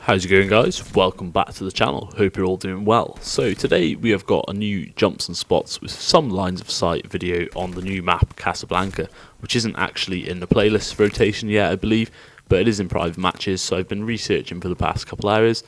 How's it going, guys? Welcome back to the channel. Hope you're all doing well. So today we have got a new jumps and spots with some lines of sight video on the new map Casablanca, which isn't actually in the playlist rotation yet, I believe, but it is in private matches. So I've been researching for the past couple hours,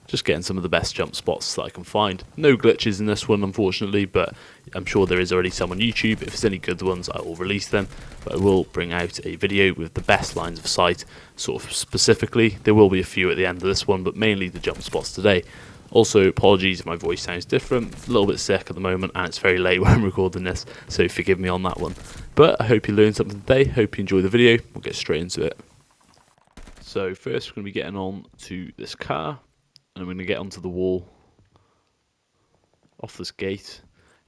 just getting some of the best jump spots that I can find. No glitches in this one, unfortunately, but I'm sure there is already some on YouTube. If there's any good ones, I will release them, but I will bring out a video with the best lines of sight, sort of specifically. There will be a few at the end of this one, but mainly the jump spots today. Also, apologies if my voice sounds different, a little bit sick at the moment, and it's very late when I'm recording this, so forgive me on that one. But I hope you learned something today, hope you enjoy the video. We'll get straight into it. So first we're going to be getting on to this car, and I'm going to get onto the wall off this gate.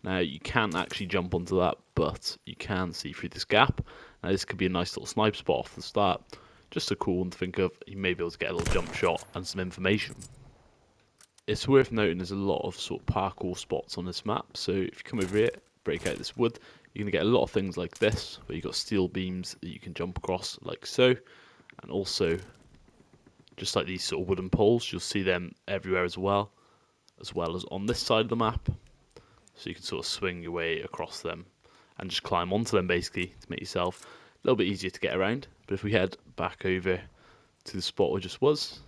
Now you can't actually jump onto that, but you can see through this gap. Now this could be a nice little snipe spot off the start. Just a cool one to think of. You may be able to get a little jump shot and some information. It's worth noting there's a lot of sort of parkour spots on this map, so if you come over here, break out this wood, you're going to get a lot of things like this, where you've got steel beams that you can jump across like so, and also just like these sort of wooden poles, you'll see them everywhere as well as on this side of the map. So you can sort of swing your way across them and just climb onto them basically to make yourself a little bit easier to get around. But if we head back over to the spot we just was,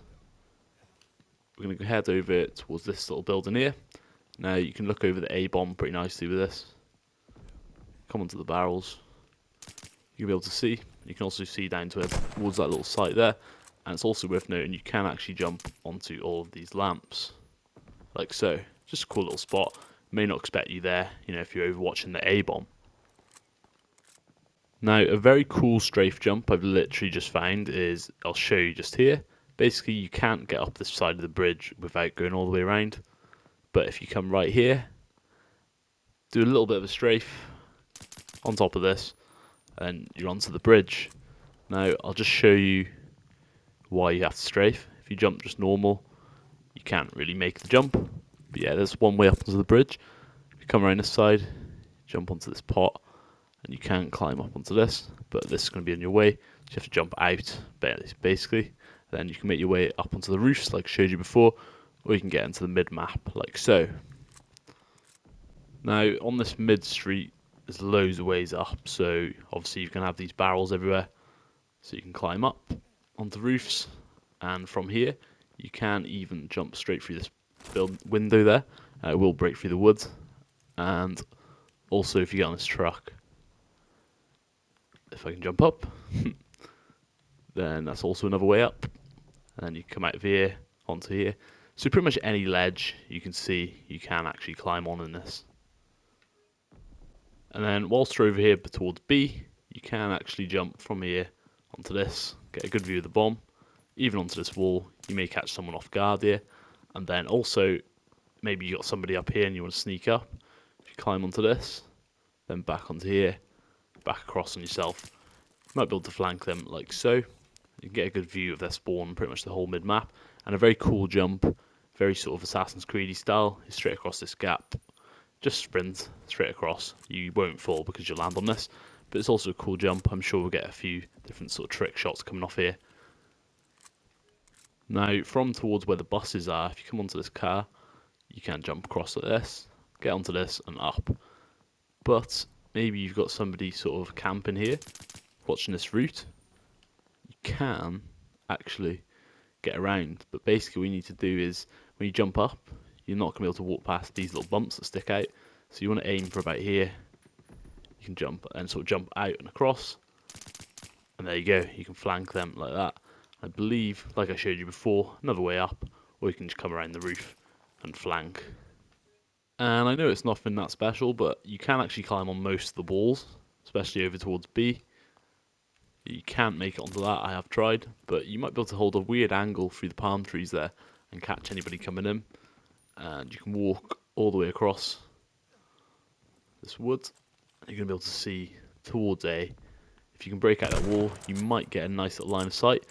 we're going to head over towards this little building here. Now you can look over the A-bomb pretty nicely with this. Come onto the barrels. You'll be able to see. You can also see down towards that little site there. And it's also worth noting you can actually jump onto all of these lamps, like so. Just a cool little spot. May not expect you there, you know, if you're overwatching the A-bomb. Now, a very cool strafe jump I've literally just found is, I'll show you just here. Basically, you can't get up this side of the bridge without going all the way around. But if you come right here, do a little bit of a strafe on top of this, and you're onto the bridge. Now, I'll just show you why you have to strafe. If you jump just normal, you can't really make the jump. But yeah, there's one way up onto the bridge. If you come around this side, jump onto this pot, and you can climb up onto this, but this is going to be on your way. So you have to jump out, basically. Then you can make your way up onto the roofs, like I showed you before, or you can get into the mid-map, like so. Now, on this mid-street, there's loads of ways up, so obviously you can have these barrels everywhere, so you can climb up onto roofs, and from here you can even jump straight through this window there. It will break through the wood, and also if you get on this truck, if I can jump up, then that's also another way up, and then you come out of here onto here. So pretty much any ledge you can see you can actually climb on in this. And then whilst you're over here towards B, you can actually jump from here onto this, get a good view of the bomb, even onto this wall. You may catch someone off guard here, and then also maybe you got somebody up here and you want to sneak up. If you climb onto this, then back onto here, back across on yourself, you might be able to flank them like so. You can get a good view of their spawn pretty much the whole mid-map, and a very cool jump, very sort of Assassin's Creed style, is straight across this gap. Just sprint straight across. You won't fall because you'll land on this, but it's also a cool jump. I'm sure we'll get a few different sort of trick shots coming off here. Now, from towards where the buses are, if you come onto this car, you can jump across like this, get onto this and up. But maybe you've got somebody sort of camping here, watching this route. You can actually get around, but basically what you need to do is, when you jump up, you're not going to be able to walk past these little bumps that stick out. So you want to aim for about here. You can jump and sort of jump out and across, and there you go. You can flank them like that. I believe, like I showed you before, another way up, or you can just come around the roof and flank. And I know it's nothing that special, but you can actually climb on most of the walls, especially over towards B. You can't make it onto that, I have tried, but you might be able to hold a weird angle through the palm trees there and catch anybody coming in. And you can walk all the way across this wood, and you're going to be able to see towards A. If you can break out that wall, you might get a nice little line of sight.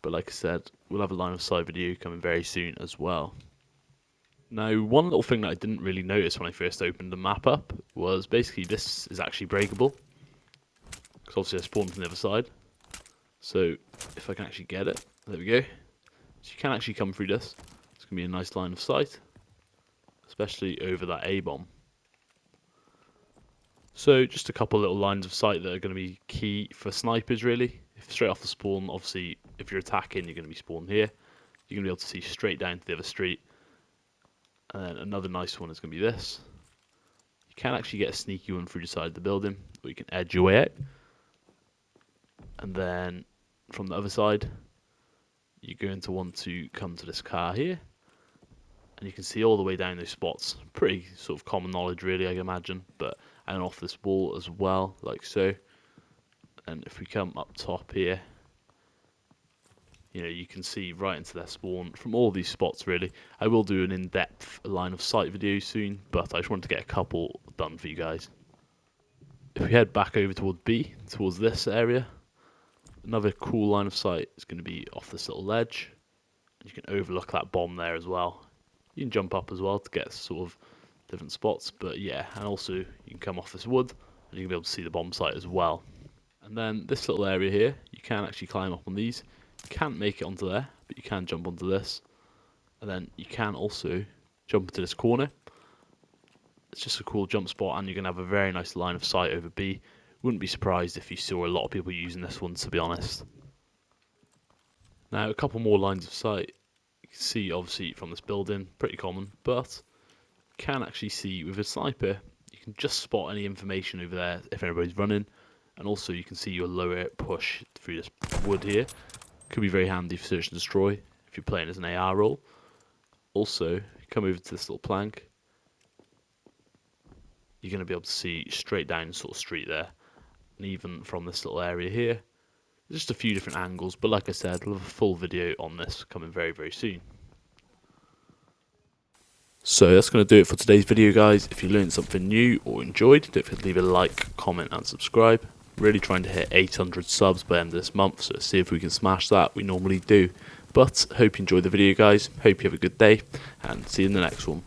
But like I said, we'll have a line of sight video coming very soon as well. Now, one little thing that I didn't really notice when I first opened the map up was basically this is actually breakable. Because obviously I spawned from the other side. So if I can actually get it, there we go. So So you can actually come through this. It's going to be a nice line of sight, especially over that A-bomb. So just a couple little lines of sight that are going to be key for snipers really. If straight off the spawn, obviously if you're attacking, you're going to be spawned here. You're going to be able to see straight down to the other street. And then another nice one is going to be this. You can actually get a sneaky one through the side of the building, but you can edge your way out. And then from the other side, you're going to want to come to this car here. And you can see all the way down those spots. Pretty sort of common knowledge really, I imagine. But and off this wall as well, like so. And if we come up top here, you know, you can see right into their spawn from all these spots really. I will do an in-depth line of sight video soon, but I just wanted to get a couple done for you guys. If we head back over towards B, towards this area, another cool line of sight is going to be off this little ledge. You can overlook that bomb there as well. You can jump up as well to get sort of different spots, but yeah, and also you can come off this wood and you can be able to see the bomb site as well. And then this little area here, you can actually climb up on these. You can't make it onto there, but you can jump onto this. And then you can also jump into this corner. It's just a cool jump spot, and you're going to have a very nice line of sight over B. Wouldn't be surprised if you saw a lot of people using this one, to be honest. Now, a couple more lines of sight. You can see, obviously, from this building, pretty common, but you can actually see with a sniper, you can just spot any information over there if anybody's running. And also, you can see your lower push through this wood here. Could be very handy for search and destroy if you're playing as an AR role. Also, come over to this little plank. You're going to be able to see straight down sort of street there. And even from this little area here. There's just a few different angles, but like I said, I'll have a full video on this coming very, very soon. So that's going to do it for today's video, guys. If you learned something new or enjoyed, don't forget to leave a like, comment and subscribe. Really trying to hit 800 subs by the end of this month, so let's see if we can smash that. We normally do. But hope you enjoyed the video, guys. Hope you have a good day, and see you in the next one.